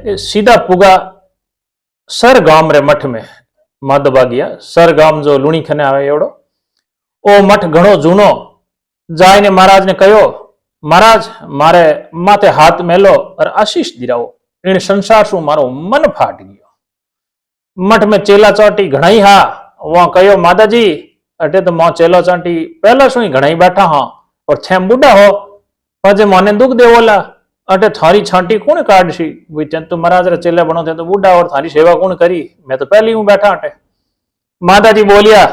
कि सीधा पुगा सर गाम रे मठ में माधोबा गया। सर गाम जो लूणी खने आवे एवड़ो ओ मठ घणो जूनो। जायने महाराज ने कहो, महाराज मारे माथे हाथ मेलो और आशीष दिराओ। इन संसार सु मारो मन फाट गयो। मठ में चेला चाटी घणाई हा। वहां कहो, माताजी अटे तो मो चेलो चाटी पहला सु ही घणाई बैठा हाँ और थे बुढ़ा हो पजे मने दुख देवोला अटे थारी छांटी कौन काटशी। भाई तो महाराज रे चेले बनो थे तो बुढ़ा और थारी सेवा कौन करी, मैं तो पहले हूं बैठा अटे। माताजी बोलिया,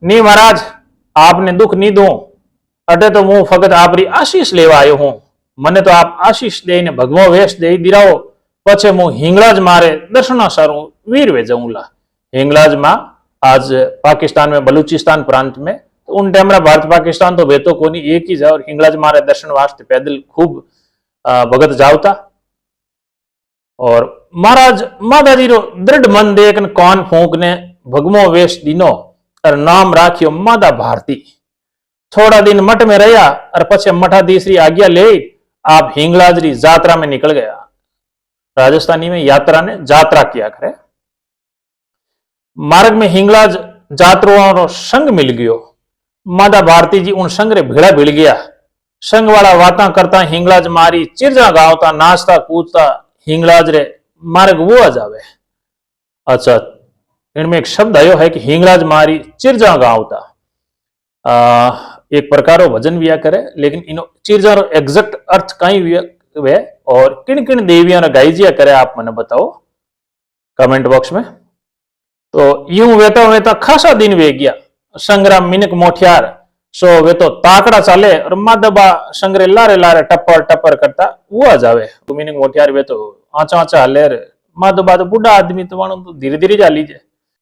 नी महाराज आपने दुख नहीं दू, अटे तो हूँ फकत आपरी आशीष लेवा आयो हूं। मने तो आप आशीष दे ने भगवो वेश दे दिराओ पछे हूँ हिंगलाज मारे दर्शना सारू वीर वे जाऊंला। हिंगलाज मां आज पाकिस्तान में बलूचिस्तान प्रांत में, तो उन टाइम भारत पाकिस्तान तो वेतो कोनी एक ही जा। और हिंगलाज मारे दर्शन वास्ते पैदल खूब भगत जावता। और महाराज माताजी रो दृढ़ मन देख कान फूंक ने भगवो वेश दीनो और नाम राखियो मादा भारती। थोड़ा दिन मठ में रहा और पछे मठाधीश आज्ञा ले आप हिंगलाज री यात्रा में निकल गया। राजस्थानी में यात्रा ने जात्रा किया करे। मार्ग में हिंगलाज जात्रुओं रो संग मिल गयो। मादा भारती जी उन संग रे भेड़ा भिड़ गया। संग वाला वाता करता हिंगलाज मारी चिरजा गावता नाचता कूदता हिंगलाज रे मार्ग वो आ जावे। अच्छा, इनमें एक शब्द आयो है कि हिंगलाज मारी चिरजा गावता। एक प्रकारो भजन भी करे, लेकिन इन चिरजा रो एग्जैक्ट अर्थ कई वे और किन किन देवियां गाइजिया करे आप मने बताओ कमेंट बॉक्स में। तो यूं वेता वेता खासा दिन वे गया। संग्राम मिनक मोठियार सो वे तो ताकड़ा चाले और माधबा संग्रे लारे लारे टप्पर टप्पर करता वो आ जावे। मिनक मोठियार वे तो आचा आचा हलेर, माधबा तो बुढ़ा आदमी तो धीरे धीरे जा लीजिए।